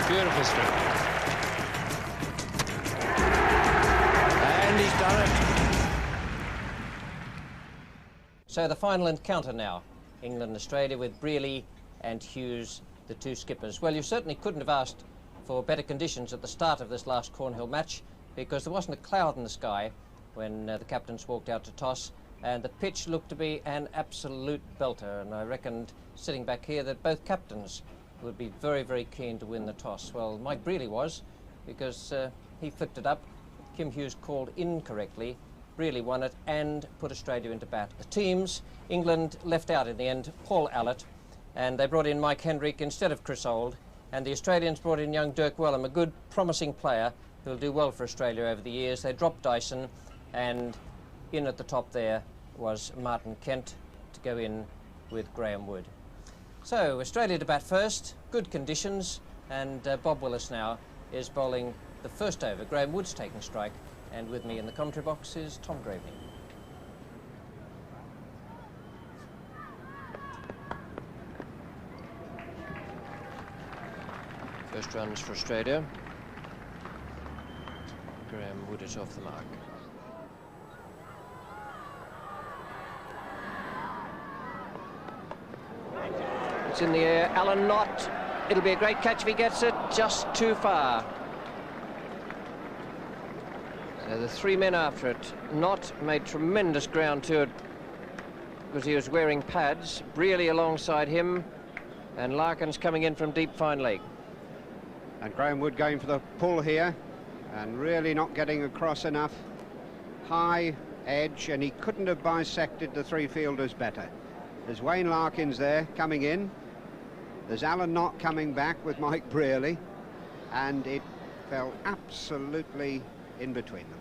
Beautiful strip. And he's done it. So the final encounter now. England-Australia with Brearley and Hughes, the two skippers. Well, you certainly couldn't have asked for better conditions at the start of this last Cornhill match, because there wasn't a cloud in the sky when the captains walked out to toss, and the pitch looked to be an absolute belter, and I reckoned, sitting back here, that both captains would be very, very keen to win the toss. Well, Mike Brearley was, because he flicked it up. Kim Hughes called incorrectly. Brearley won it and put Australia into bat. The teams, England left out in the end Paul Allott, and they brought in Mike Hendrick instead of Chris Old, and the Australians brought in young Dirk Wellham, a good, promising player who'll do well for Australia over the years. They dropped Dyson, and in at the top there was Martin Kent to go in with Graham Wood. So Australia to bat first, good conditions, and Bob Willis now is bowling the first over. Graham Wood's taking strike, and with me in the commentary box is Tom Graveney. First runs for Australia. Graham Wood is off the mark. It's in the air, Alan Knott. It'll be a great catch if he gets it, just too far. The three men after it. Knott made tremendous ground to it because he was wearing pads. Brearley alongside him, and Larkins coming in from deep fine leg. And Graham Wood going for the pull here, and really not getting across enough. High edge, and he couldn't have bisected the three fielders better. There's Wayne Larkins there coming in. There's Alan Knott coming back with Mike Brearley, and it fell absolutely in between them.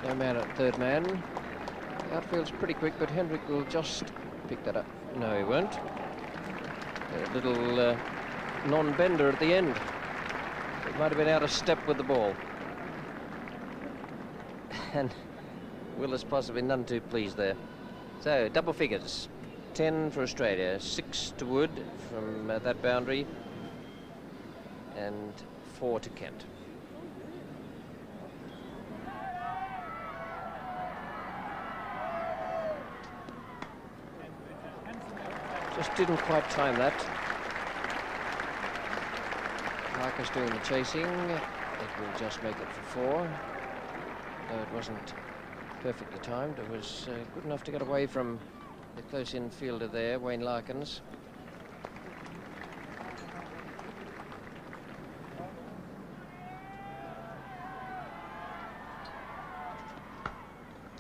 No man at third man. The outfield's pretty quick, but Hendrick will just pick that up. No, he won't. A little non-bender at the end. It might have been out of step with the ball. And Willis possibly none too pleased there. So, double figures. 10 for Australia, 6 to Wood from that boundary, and 4 to Kent. Just didn't quite time that. Parker's doing the chasing. It will just make it for 4. Though it wasn't perfectly timed, it was good enough to get away from the close infielder there, Wayne Larkins.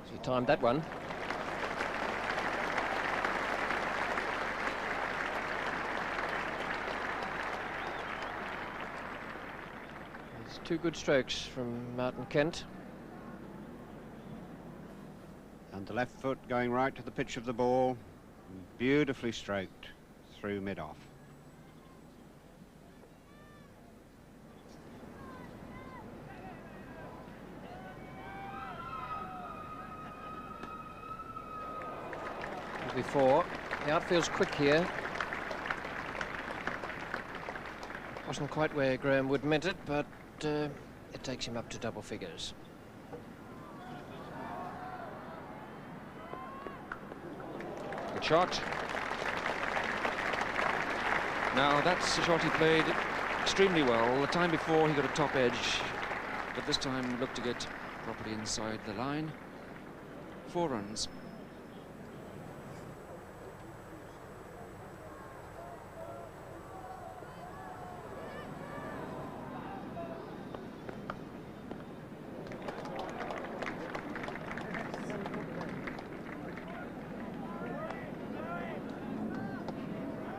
So he timed that one. It's 2 good strokes from Martin Kent. And the left foot going right to the pitch of the ball, beautifully stroked through mid-off. Before, the outfield's quick here. Wasn't quite where Graham Wood meant it, but it takes him up to double figures. Good shot. Now that's a shot he played extremely well. The time before he got a top edge, but this time looked to get properly inside the line. 4 runs.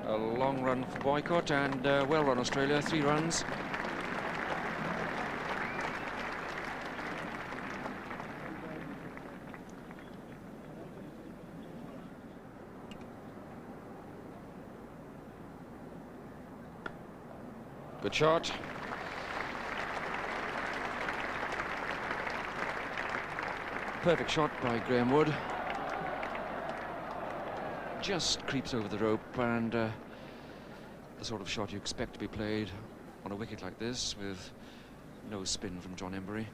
A long run for Boycott, and well run Australia, 3 runs. Good shot. perfect shot by Graham Wood. Just creeps over the rope, and the sort of shot you expect to be played on a wicket like this, with no spin from John Embury.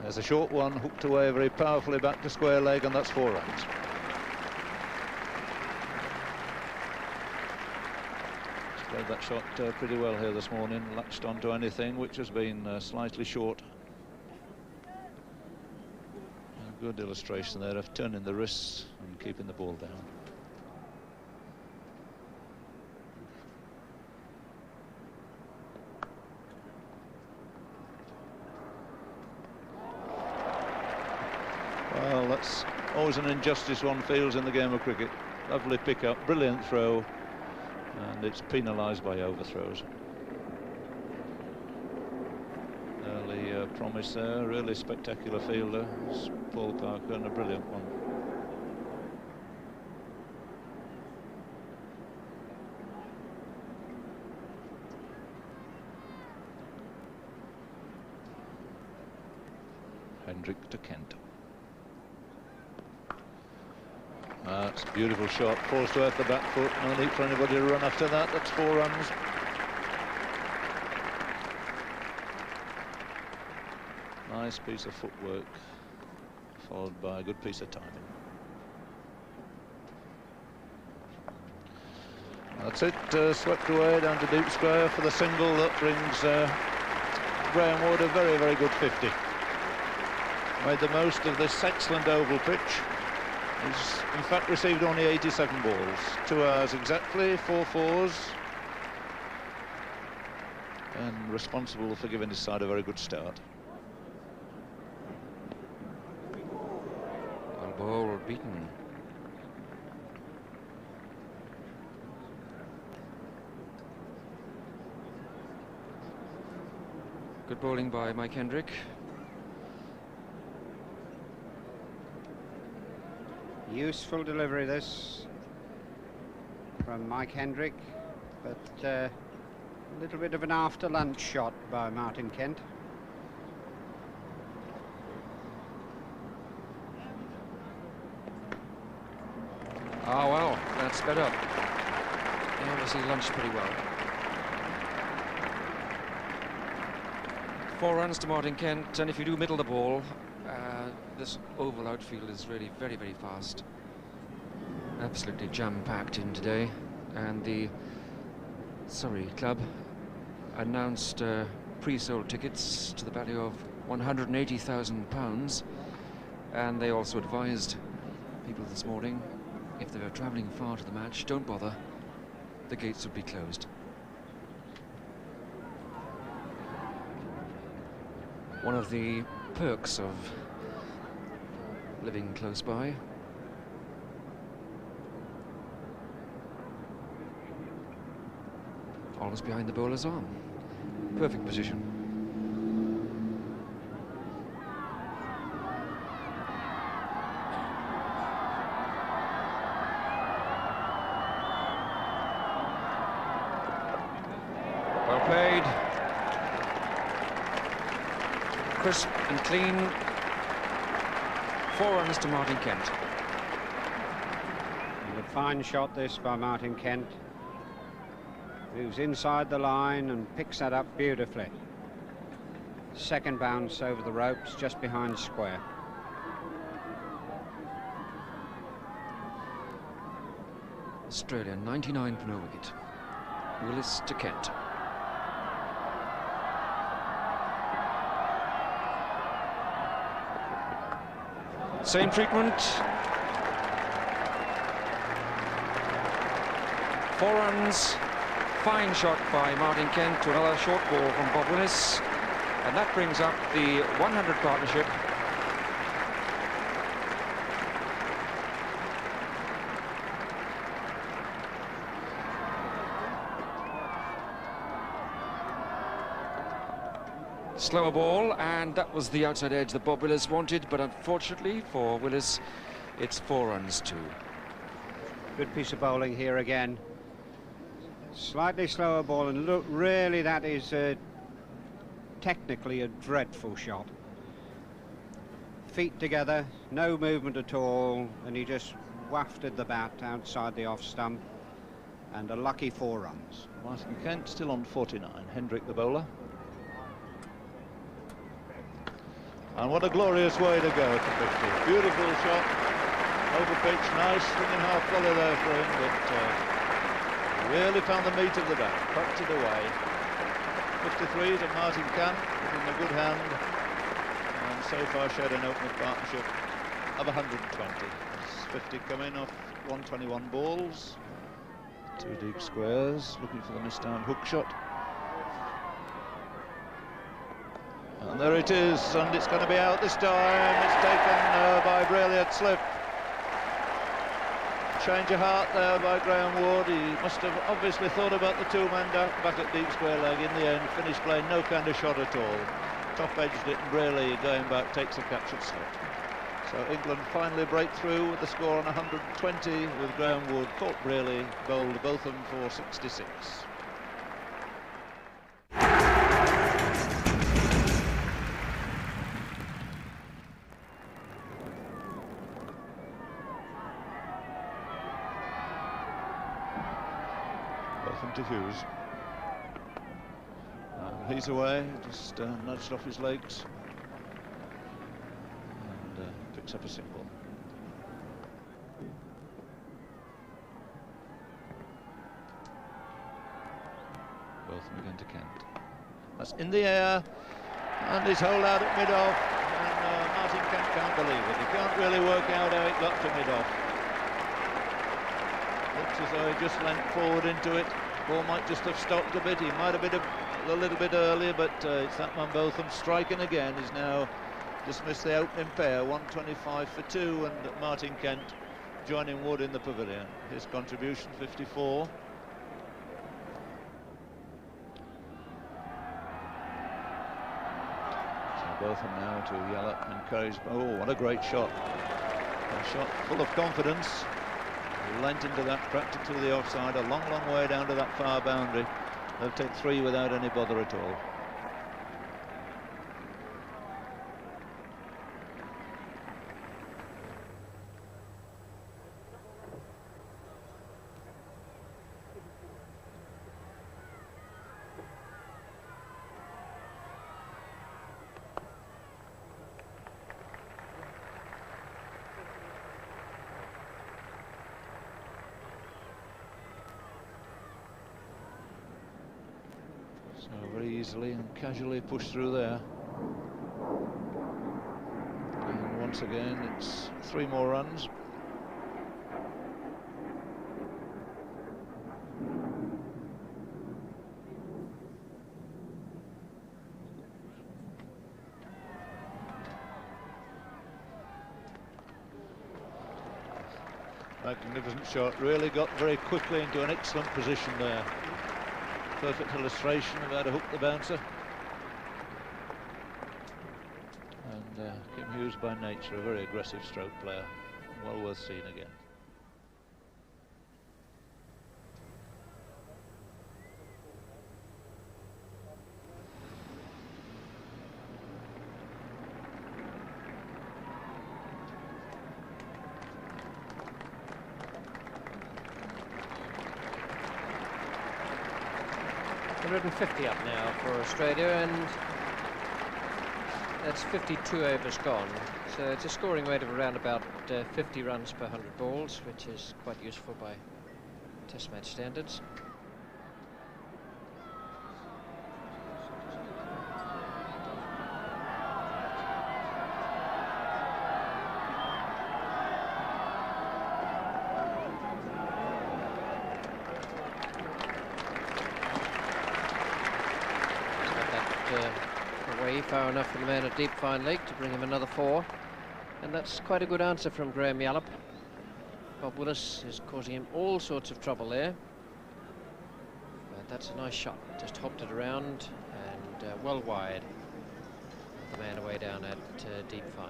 There's a short one, hooked away very powerfully back to square leg, and that's 4 runs. Played that shot pretty well here this morning, latched onto anything which has been slightly short. A good illustration there of turning the wrists and keeping the ball down. Well, that's always an injustice one feels in the game of cricket. Lovely pick-up, brilliant throw, and it's penalised by overthrows. Early promise there, really spectacular fielder, Paul Parker, and a brilliant one. Hendrick to Kent. That's a beautiful shot, forced to earth the back foot, no need for anybody to run after that. That's 4 runs. Nice piece of footwork, followed by a good piece of timing. That's it, swept away down to deep square for the single that brings Graham Wood a very, very good 50. Made the most of this excellent oval pitch. He's in fact received only 87 balls, 2 hours exactly, 4 fours, and responsible for giving his side a very good start. Well, ball beaten. Good bowling by Mike Hendrick. Useful delivery this from Mike Hendrick, but a little bit of an after lunch shot by Martin Kent. Oh wow, that's sped up. He obviously lunched pretty well. 4 runs to Martin Kent, and if you do middle the ball, this oval outfield is really very, very fast. Absolutely jam-packed in today, and the Surrey club announced pre-sold tickets to the value of £180,000, and they also advised people this morning, if they were travelling far to the match, don't bother, the gates would be closed. One of the perks of living close by. Always behind the bowler's arm. Perfect position. Well played. Crisp and clean. 4 runs to Martin Kent. And a fine shot this by Martin Kent, who's inside the line and picks that up beautifully. Second bounce over the ropes just behind square. Australia 99 for no wicket. Willis to Kent. Same treatment. 4 runs. Fine shot by Martin Kent to another short ball from Bob Willis, and that brings up the 100 partnership. slower ball, and that was the outside edge that Bob Willis wanted, but unfortunately for Willis, it's 4 runs too. Good piece of bowling here again. Slightly slower ball, and look, really that is technically a dreadful shot. Feet together, no movement at all, and he just wafted the bat outside the off stump, and a lucky 4 runs. Martin Kent still on 49, Hendrick the bowler. And what a glorious way to go to 50. Beautiful shot, over pitch, nice swinging half volley there for him, but really found the meat of the bat, pumped it away. 53 to Martin Kent, in a good hand, and so far showed an opening partnership of 120. As 50 come in off 121 balls, 2 deep squares, looking for the mistimed hook shot. And there it is, and it's going to be out this time. It's taken by Braley at slip. Change of heart there by Graham Ward. He must have obviously thought about the 2-man back at deep square leg. In the end, finished playing no kind of shot at all. Top edged it, and Braley going back takes a catch at slip. So England finally break through with the score on 120, with Graham Wood caught Braley, bowled both of them for 66. To Hughes. He's away, just nudged off his legs and picks up a single. Both again to Kent. That's in the air, and he's holed out at mid-off, and Martin Kent can't believe it. He can't really work out how it got to mid-off. Looks as though he just leant forward into it. Ball might just have stopped a bit. He might have been a little bit earlier, but it's that man Botham striking again. He's now dismissed the opening pair, 125 for 2, and Martin Kent joining Wood in the pavilion. His contribution 54. So Botham now to Yallop, encouraged. Oh, what a great shot! A shot full of confidence. He leant into that, practically the offside, a long, long way down to that far boundary. They'll take 3 without any bother at all. So very easily and casually pushed through there. And once again, it's 3 more runs. Magnificent shot, really got very quickly into an excellent position there. Perfect illustration of how to hook the bouncer. And Kim Hughes by nature a very aggressive stroke player, well worth seeing again. .150 up now for Australia, and that's 52 overs gone. So it's a scoring rate of around about 50 runs per 100 balls, which is quite useful by Test match standards. Away far enough from the man at deep fine leg to bring him another 4, and that's quite a good answer from Graham Yallop. Bob Willis is causing him all sorts of trouble there, but that's a nice shot, just hopped it around and well wide. the man away down at deep 5.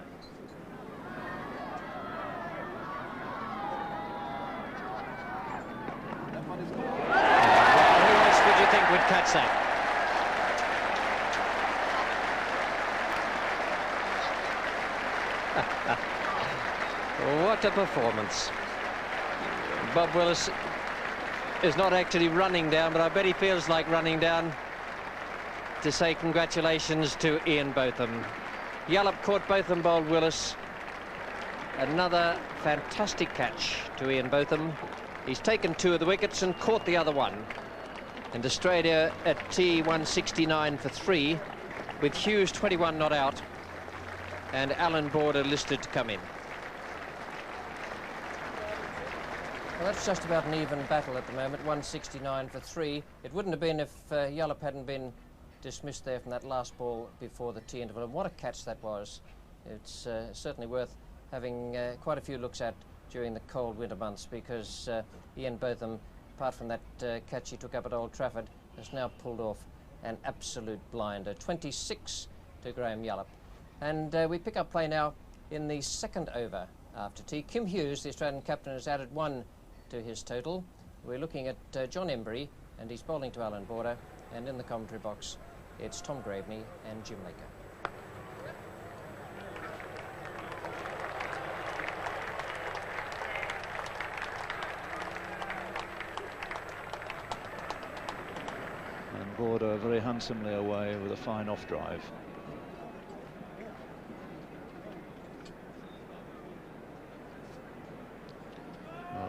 Who else would you think would catch that? What a performance. Bob Willis is not actually running down, but I bet he feels like running down to say congratulations to Ian Botham. Yallop caught Botham, bowled Willis. Another fantastic catch to Ian Botham. He's taken 2 of the wickets and caught the other one. And Australia at T169 for 3, with Hughes 21 not out and Alan Border listed to come in. Well, that's just about an even battle at the moment, 169 for 3. It wouldn't have been if Yallop hadn't been dismissed there from that last ball before the tea interval. And what a catch that was. It's certainly worth having quite a few looks at during the cold winter months, because Ian Botham, apart from that catch he took up at Old Trafford, has now pulled off an absolute blinder. 26 to Graham Yallop. And we pick up play now in the second over after tea. Kim Hughes, the Australian captain, has added 1 to his total. We're looking at John Embry, and he's bowling to Alan Border, and in the commentary box it's Tom Graveney and Jim Laker. And Border very handsomely away with a fine off drive.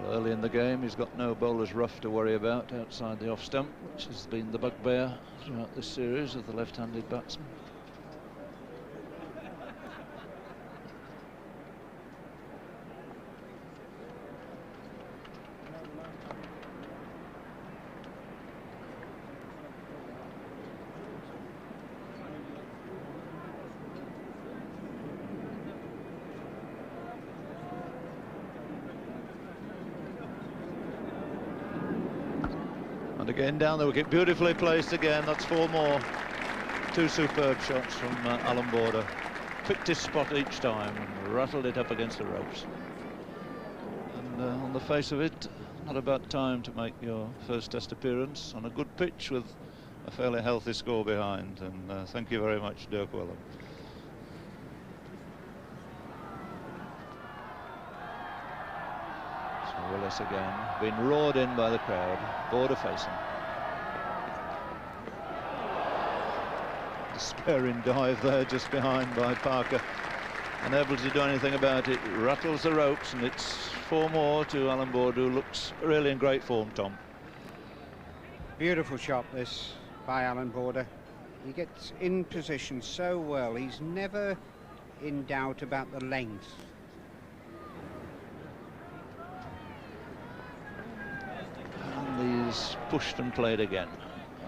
Early in the game, he's got no bowler's rough to worry about outside the off stump, which has been the bugbear throughout this series of the left-handed batsman. And again down the wicket, beautifully placed again. That's 4 more. 2 superb shots from Alan Border. Picked his spot each time and rattled it up against the ropes. And on the face of it, not a bad time to make your first Test appearance on a good pitch with a fairly healthy score behind. And thank you very much, Dirk Wellham. Willis again, been roared in by the crowd, Border facing. Despairing dive there just behind by Parker, unable to do anything about it. Rattles the ropes, and it's 4 more to Alan Border, who looks really in great form, Tom. Beautiful shot this by Alan Border. He gets in position so well, he's never in doubt about the length. He's pushed and played again,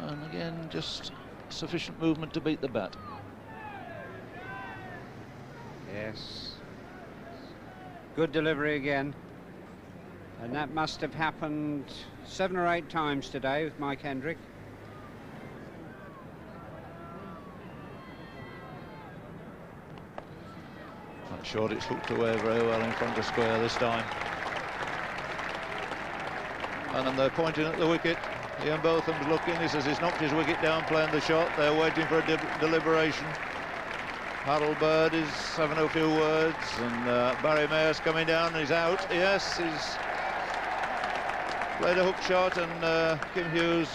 and again just sufficient movement to beat the bat. Yes, good delivery again, and that must have happened 7 or 8 times today with Mike Hendrick. Not sure it's hooked away very well in front of square this time. And they're pointing at the wicket. Ian Botham's looking. He says he's knocked his wicket down playing the shot. They're waiting for a deliberation. Harold Bird is having a few words, and Barry Mayer's coming down and he's out. Yes, he's played a hook shot, and Kim Hughes,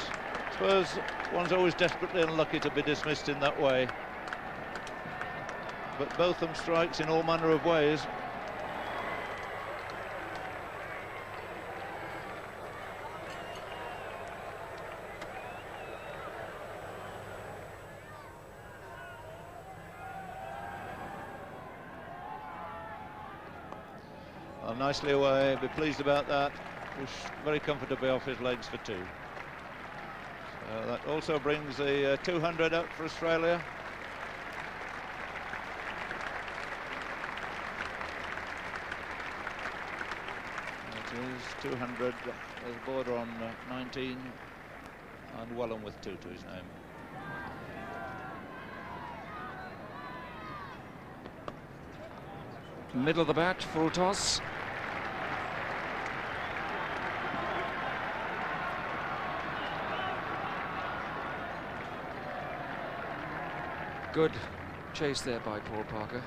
I suppose one's always desperately unlucky to be dismissed in that way. But Botham strikes in all manner of ways. Nicely away, be pleased about that. Push very comfortably off his legs for 2. That also brings the 200 up for Australia. It is 200 with Border on 19 and Wellham with 2 to his name. Middle of the bat, full toss. Good chase there by Paul Parker.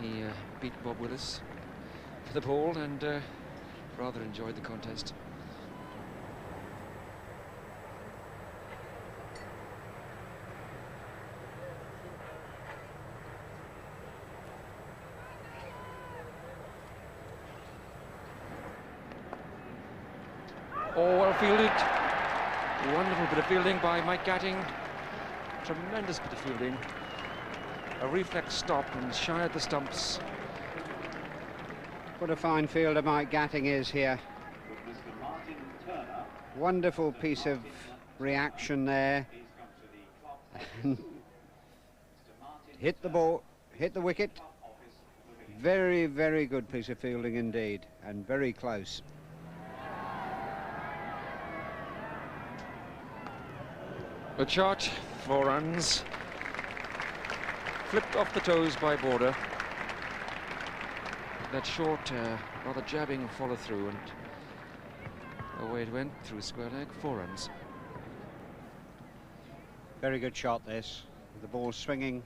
He beat Bob Willis for the ball and rather enjoyed the contest. Oh, well fielded. Wonderful bit of fielding by Mike Gatting. Tremendous bit of fielding. A reflex stop and shy at the stumps. What a fine fielder Mike Gatting is here. Wonderful piece of reaction there. Hit the ball, hit the wicket. Very, very good piece of fielding indeed, and very close. Good shot, 4 runs. Flipped off the toes by Border. That short, rather jabbing follow through, and away it went through square leg, 4 runs. Very good shot this. The ball swinging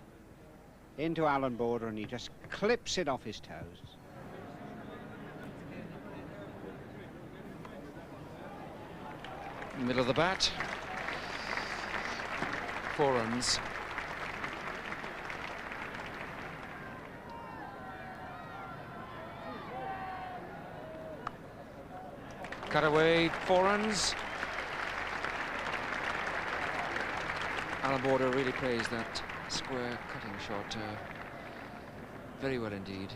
into Alan Border and he just clips it off his toes. Middle of the bat. 4 runs. Cut away, 4 runs. Alan Border really plays that square cutting shot very well indeed.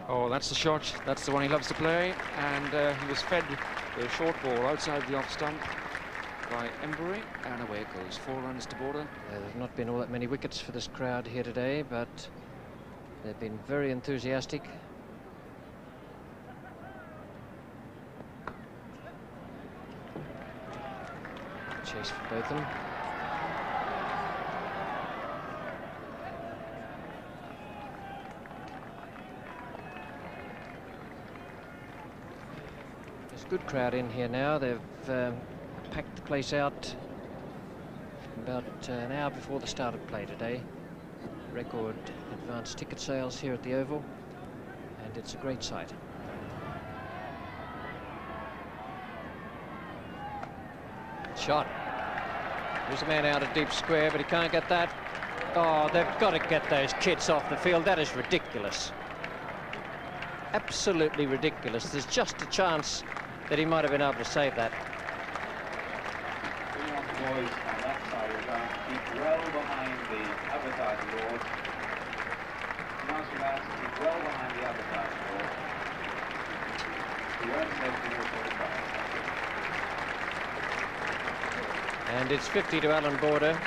Oh, that's the shot. That's the one he loves to play. And he was fed a short ball outside the off stump by Embury, and away it goes. 4 runs to Border. There have not been all that many wickets for this crowd here today, but they've been very enthusiastic. Chase for both of them. There's a good crowd in here now. They've packed the place out about an hour before the start of play today. Record advance ticket sales here at the Oval, and it's a great sight. Shot. There's a man out of deep square, but he can't get that. Oh, they've got to get those kids off the field. That is ridiculous. Absolutely ridiculous. There's just a chance that he might have been able to save that. Boys on that side of the ground keep well behind the advertising board. Announcing that keep well behind the advertising board. The earned safety will go back. And it's 50 to Alan Border.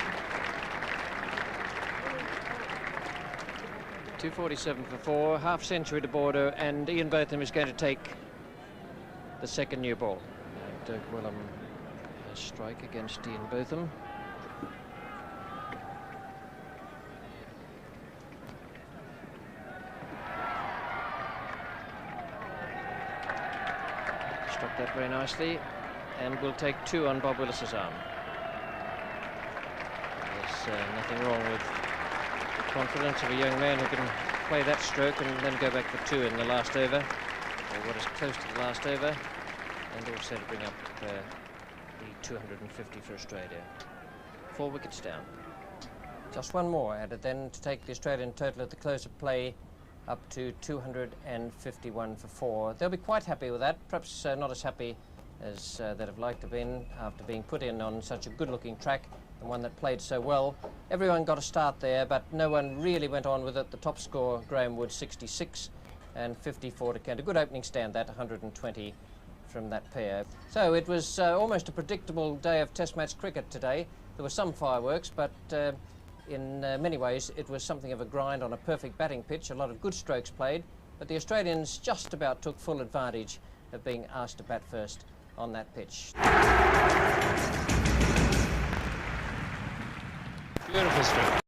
247 for 4, half century to Border, and Ian Botham is going to take the second new ball. And Dirk Willem a strike against Ian Botham. Struck that very nicely, and will take 2 on Bob Willis's arm. There's nothing wrong with the confidence of a young man who can play that stroke and then go back for 2 in the last over, or what is close to the last over, and also to bring up the 250 for Australia. 4 wickets down. Just one more added then to take the Australian total at the close of play up to 251 for 4. They'll be quite happy with that, perhaps not as happy as they'd have liked to have been after being put in on such a good-looking track, and one that played so well. Everyone got a start there, but no one really went on with it. The top score, Graham Wood, 66, and 54 to Kent. A good opening stand, that 120 from that pair. So it was almost a predictable day of Test match cricket today. There were some fireworks, but in many ways it was something of a grind on a perfect batting pitch. A lot of good strokes played, but the Australians just about took full advantage of being asked to bat first on that pitch. Beautiful stroke.